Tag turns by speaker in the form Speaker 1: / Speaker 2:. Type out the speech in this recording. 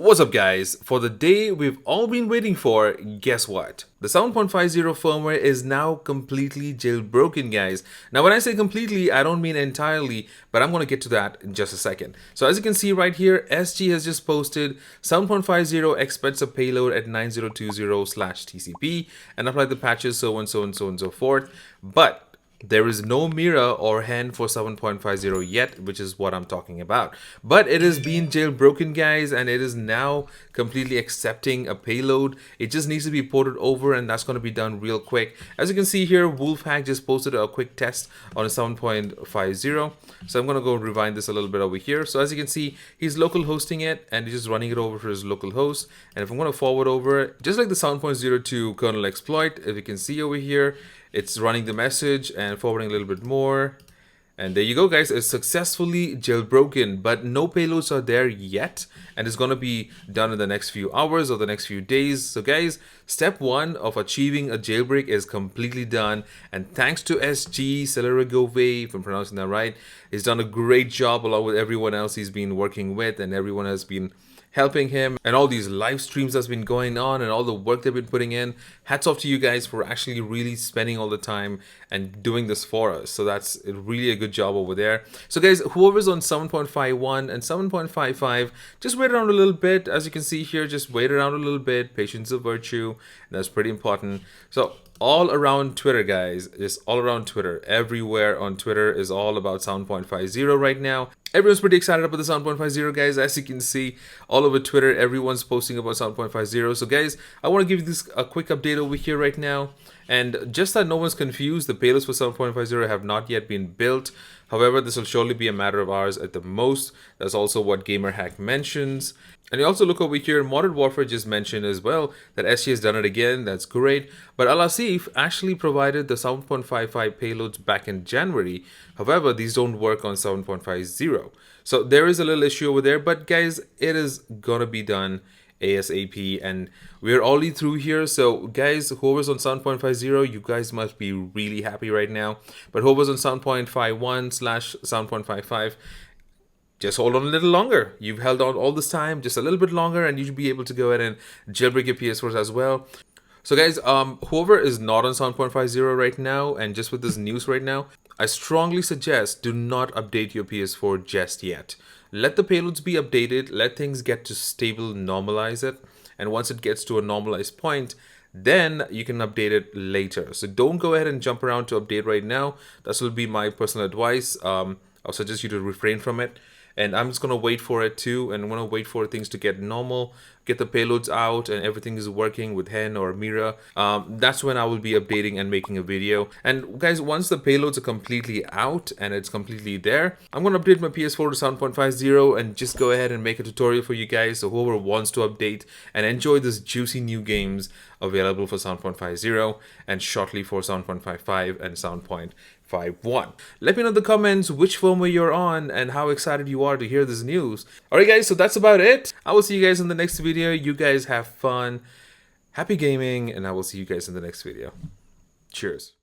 Speaker 1: What's up guys? For the day we've all been waiting for, guess what? The 7.50 firmware is now completely jailbroken, guys. Now when I say completely, I don't mean entirely, but I'm going to get to that in just a second. So as you can see right here, SG has just posted 7.50 expects a payload at 9020/TCP and applied the patches so and so and so and so forth. But there is no mirror or hand for 7.50 yet, which is what I'm talking about. But it is being jailbroken, guys, and it is now completely accepting a payload. It just needs to be ported over, and that's going to be done real quick. As you can see here, Wolfhack just posted a quick test on a 7.50. So I'm going to go rewind this a little bit over here. So as you can see, he's local hosting it, and he's just running it over for his local host. And if I'm going to forward over, just like the 7.02 kernel exploit, if you can see over here, it's running the message and forwarding a little bit more. And there you go, guys. It's successfully jailbroken, but no payloads are there yet. And it's going to be done in the next few hours or the next few days. So guys, step one of achieving a jailbreak is completely done. And thanks to SG, Sleirsgoevy, if I'm pronouncing that right, he's done a great job along with everyone else he's been working with. And everyone has been helping him, and all these live streams that's been going on and all the work they've been putting in. Hats off to you guys for actually really spending all the time and doing this for us. So that's really a good job over there. So guys, whoever's on 7.51 and 7.55, just wait around a little bit. As you can see here, just wait around a little bit. Patience is a virtue. That's pretty important. So all around Twitter, guys, just all around Twitter, everywhere on Twitter is all about 7.50 right now. Everyone's pretty excited about the 7.50, guys. As you can see, all over Twitter, everyone's posting about 7.50. So guys, I want to give you this a quick update over here right now. And just that no one's confused, the payloads for 7.50 have not yet been built. However, this will surely be a matter of hours at the most. That's also what GamerHack mentions. And you also look over here, Modern Warfare just mentioned as well that SG has done it again. That's great. But Al-Asif actually provided the 7.55 payloads back in January. However, these don't work on 7.50. So there is a little issue over there. But guys, it is going to be done ASAP, and we're already through here. So guys, whoever's on 7.50, you guys must be really happy right now. But whoever's on 7.51/7.55, just hold on a little longer. You've held on all this time, just a little bit longer, and you should be able to go ahead and jailbreak your PS4s as well. So guys, whoever is not on 7.50 right now, and just with this news right now, I strongly suggest do not update your PS4 just yet. Let the payloads be updated, let things get to stable, normalize it, and once it gets to a normalized point, then you can update it later. So don't go ahead and jump around to update right now. That will be my personal advice. I'll suggest you to refrain from it. And I'm just going to wait for it too, and I'm going to wait for things to get normal, get the payloads out, and everything is working with Hen or Mira. That's when I will be updating and making a video. And guys, once the payloads are completely out and it's completely there, I'm going to update my PS4 to 7.50 and just go ahead and make a tutorial for you guys. So whoever wants to update and enjoy this juicy new games available for 7.50 and shortly for 7.55 and 7.51. Let me know in the comments which firmware you're on and how excited you are to hear this news. Alright guys, so that's about it. I will see you guys in the next video. You guys have fun, happy gaming, and I will see you guys in the next video. Cheers.